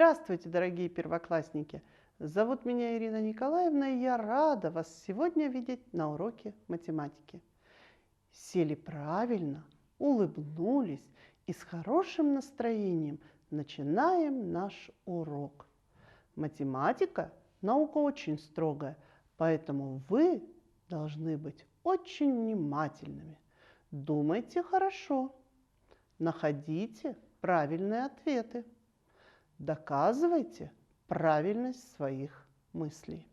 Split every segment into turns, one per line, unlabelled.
Здравствуйте, дорогие первоклассники! Зовут меня Ирина Николаевна, и я рада вас сегодня видеть на уроке математики. Сели правильно, улыбнулись и с хорошим настроением начинаем наш урок. Математика – наука очень строгая, поэтому вы должны быть очень внимательными. Думайте хорошо, находите правильные ответы. Доказывайте правильность своих мыслей.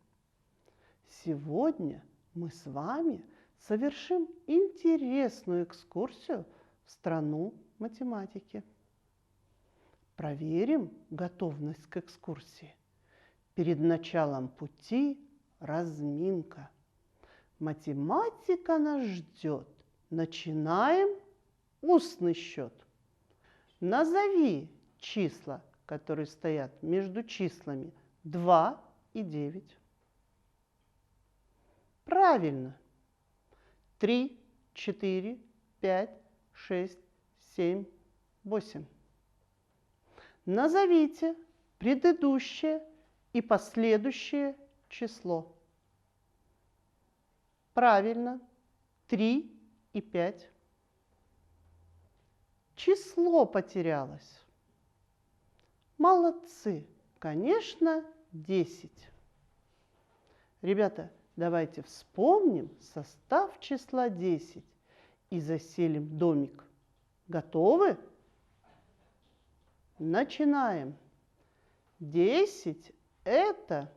Сегодня мы с вами совершим интересную экскурсию в страну математики. Проверим готовность к экскурсии. Перед началом пути разминка. Математика нас ждет. Начинаем устный счет. Назови числа, которые стоят между числами 2 и 9. Правильно. 3, 4, 5, 6, 7, 8. Назовите предыдущее и последующее число. Правильно. 3 и 5. Число потерялось. Молодцы! Конечно, 10. Ребята, давайте вспомним состав числа 10 и заселим домик. Готовы? Начинаем. 10 – это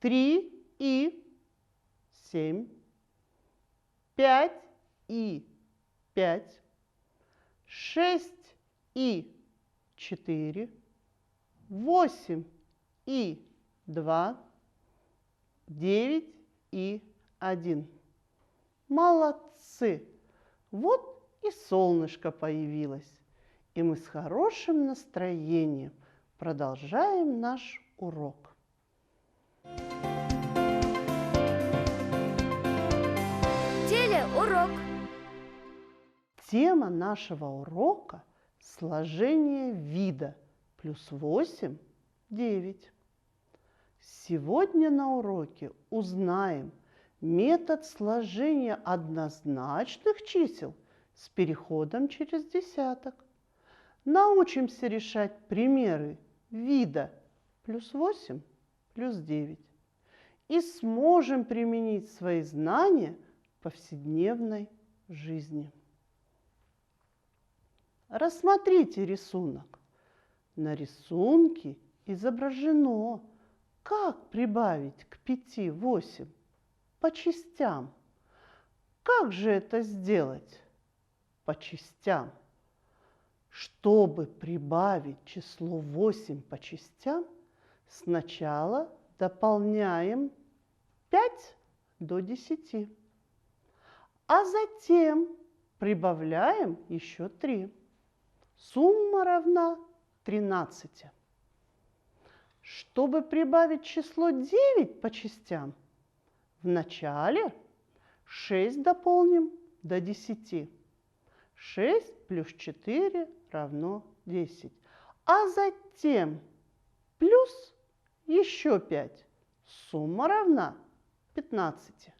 3 и 7, 5 и 5, 6 и 4, 8 и 2, 9 и 1. Молодцы! Вот и солнышко появилось, и мы с хорошим настроением продолжаем наш урок.
Телеурок.
Тема нашего урока – сложение вида. Плюс 8 – 9. Сегодня на уроке узнаем метод сложения однозначных чисел с переходом через десяток. Научимся решать примеры вида плюс 8, плюс 9. И сможем применить свои знания в повседневной жизни. Рассмотрите рисунок. На рисунке изображено, как прибавить к 5 8 по частям. Как же это сделать по частям? Чтобы прибавить число 8 по частям, сначала дополняем 5 до 10, а затем прибавляем еще 3. Сумма равна 13. Чтобы прибавить число 9 по частям, вначале 6 дополним до 10. 6 плюс 4 равно 10. А затем плюс еще 5. Сумма равна 15.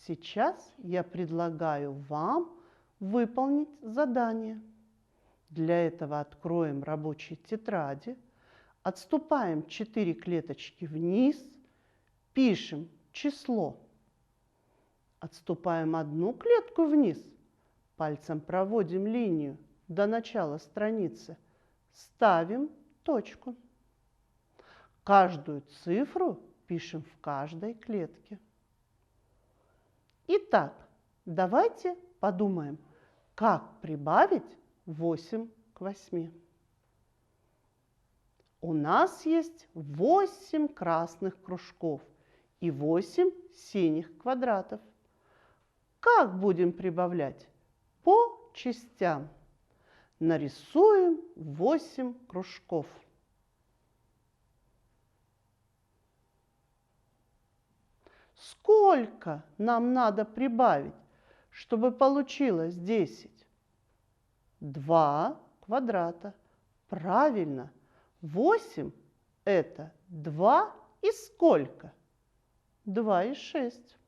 Сейчас я предлагаю вам выполнить задание. Для этого откроем рабочие тетради, отступаем 4 клеточки вниз, пишем число. Отступаем 1 клетку вниз, пальцем проводим линию до начала страницы, ставим точку. Каждую цифру пишем в каждой клетке. Итак, давайте подумаем, как прибавить 8 к 8. У нас есть 8 красных кружков и 8 синих квадратов. Как будем прибавлять? По частям. Нарисуем 8 кружков. Сколько нам надо прибавить, чтобы получилось 10? 2 квадрата. Правильно, 8 – это 2 и сколько? 2 и 6.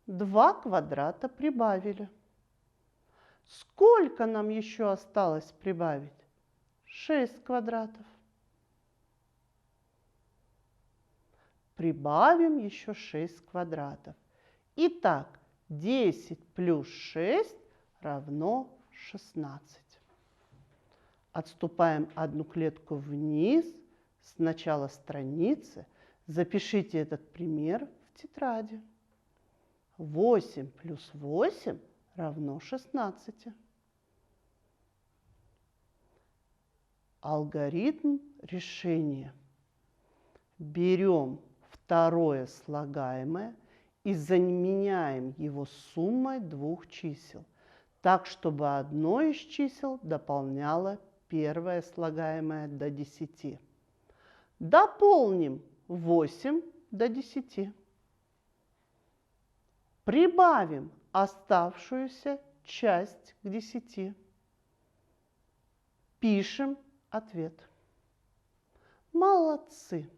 2 квадрата прибавили. Сколько нам еще осталось прибавить? 6 квадратов. Прибавим еще 6 квадратов. Итак, 10 плюс 6 равно 16. Отступаем одну клетку вниз с начала страницы. Запишите этот пример в тетради. 8 плюс 8 равно 16. Алгоритм решения. Берем второе слагаемое и заменяем его суммой двух чисел, так, чтобы одно из чисел дополняло первое слагаемое до 10. Дополним 8 до 10. Прибавим оставшуюся часть к 10. Пишем ответ. Молодцы!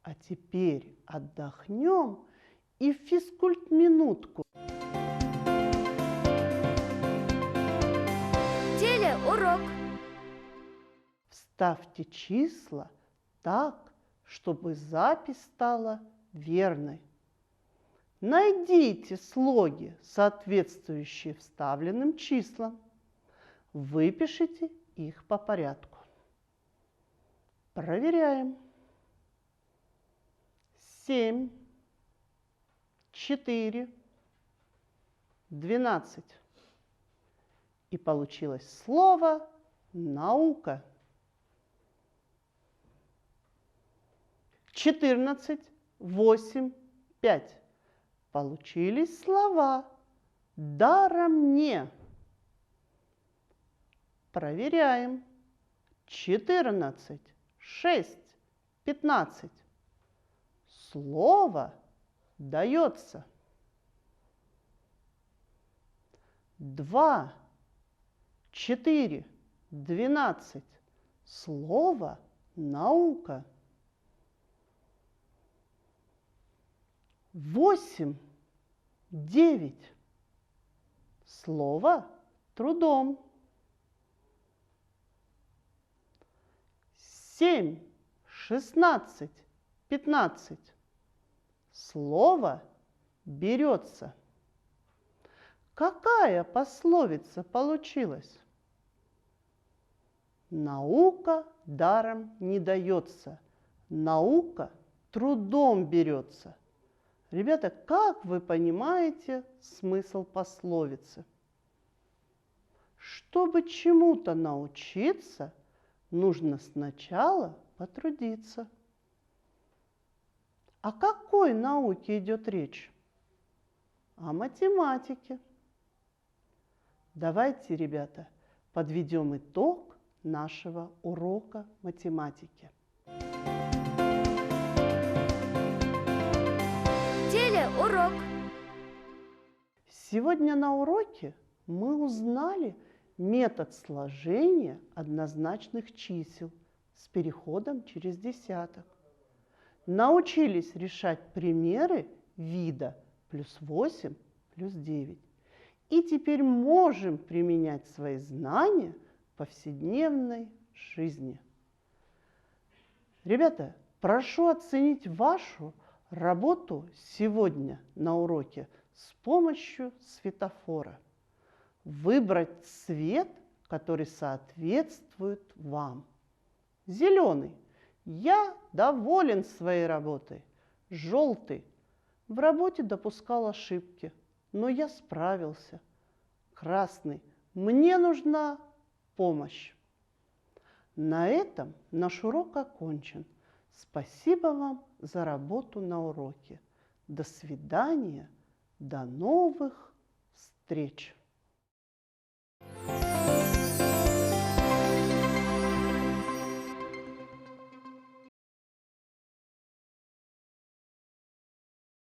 А теперь отдохнем и физкульт-минутку.
Телеурок.
Вставьте числа так, чтобы запись стала верной. Найдите слоги, соответствующие вставленным числам. Выпишите их по порядку. Проверяем. 7, 4, 12. И получилось слово «наука». 14, 8, 5. Получились слова «даром не». Проверяем. 14, 6, 15. Слово дается. 2, 4, 12. Слово наука. 8, 9. Слово трудом. 7, 16, 15. Слово берется. Какая пословица получилась? Наука даром не дается. Наука трудом берется. Ребята, как вы понимаете смысл пословицы? Чтобы чему-то научиться, нужно сначала потрудиться. О какой науке идет речь? О математике. Давайте, ребята, подведем итог нашего урока математики.
Телеурок.
Сегодня на уроке мы узнали метод сложения однозначных чисел с переходом через десяток. Научились решать примеры вида плюс 8, плюс 9. И теперь можем применять свои знания в повседневной жизни. Ребята, прошу оценить вашу работу сегодня на уроке с помощью светофора. Выбрать цвет, который соответствует вам. Зеленый. Я доволен своей работой. Желтый. В работе допускал ошибки, но я справился. Красный. Мне нужна помощь. На этом наш урок окончен. Спасибо вам за работу на уроке. До свидания. До новых встреч.